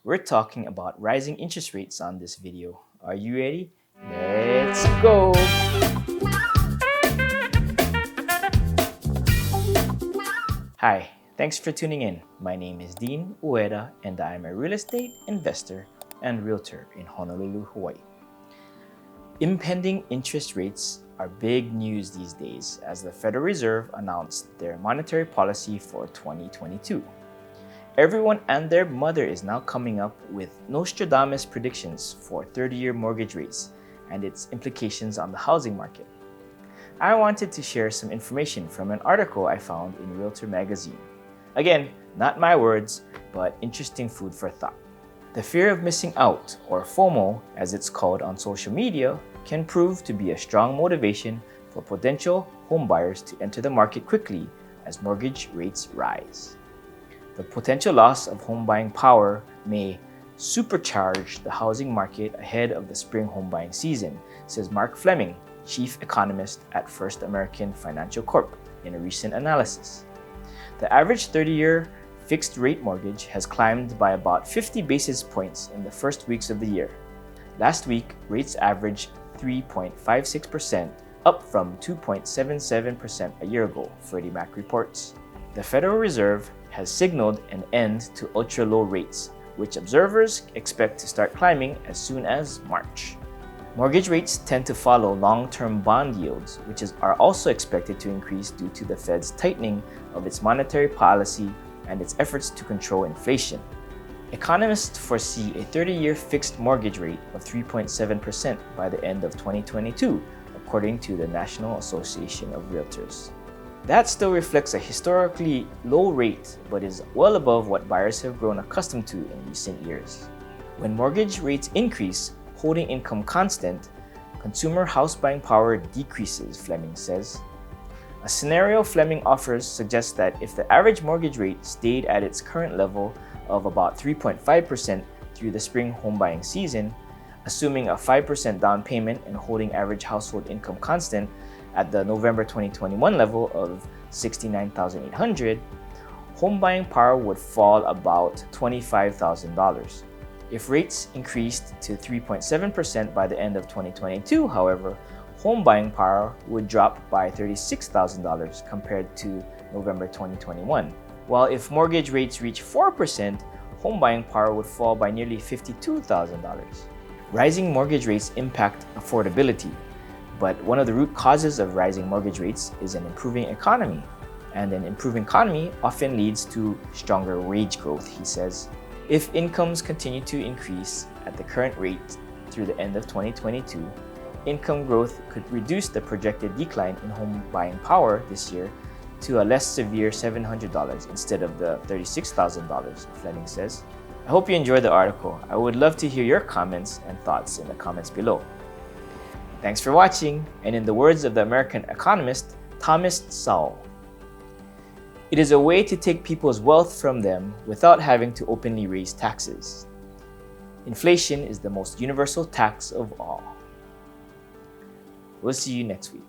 We're talking about rising interest rates on this video. Are you ready? Let's go! Hi, thanks for tuning in. My name is Dean Ueda and I'm a real estate investor and realtor in Honolulu, Hawaii. Impending interest rates are big news these days as the Federal Reserve announced their monetary policy for 2022. Everyone and their mother is now coming up with Nostradamus predictions for 30-year mortgage rates and its implications on the housing market. I wanted to share some information from an article I found in Realtor magazine. Again, not my words, but interesting food for thought. The fear of missing out, or FOMO as it's called on social media, can prove to be a strong motivation for potential homebuyers to enter the market quickly as mortgage rates rise. The potential loss of home buying power may supercharge the housing market ahead of the spring home buying season, says Mark Fleming, chief economist at First American Financial Corp, in a recent analysis. The average 30-year fixed-rate mortgage has climbed by about 50 basis points in the first weeks of the year. Last week, rates averaged 3.56%, up from 2.77% a year ago, Freddie Mac reports. The Federal Reserve has signaled an end to ultra-low rates, which observers expect to start climbing as soon as March. Mortgage rates tend to follow long-term bond yields, which are also expected to increase due to the Fed's tightening of its monetary policy and its efforts to control inflation. Economists foresee a 30-year fixed mortgage rate of 3.7% by the end of 2022, according to the National Association of Realtors. That still reflects a historically low rate, but is well above what buyers have grown accustomed to in recent years. When mortgage rates increase, holding income constant, consumer house buying power decreases, Fleming says. A scenario Fleming offers suggests that if the average mortgage rate stayed at its current level of about 3.5% through the spring home buying season, assuming a 5% down payment and holding average household income constant at the November 2021 level of $69,800, home buying power would fall about $25,000. If rates increased to 3.7% by the end of 2022, however, home buying power would drop by $36,000 compared to November 2021. While if mortgage rates reach 4%, home buying power would fall by nearly $52,000. Rising mortgage rates impact affordability, but one of the root causes of rising mortgage rates is an improving economy, and an improving economy often leads to stronger wage growth, he says. If incomes continue to increase at the current rate through the end of 2022, income growth could reduce the projected decline in home buying power this year to a less severe $700 instead of the $36,000, Fleming says. I hope you enjoyed the article. I would love to hear your comments and thoughts in the comments below. Thanks for watching, and in the words of the American economist Thomas Sowell, it is a way to take people's wealth from them without having to openly raise taxes. Inflation is the most universal tax of all. We'll see you next week.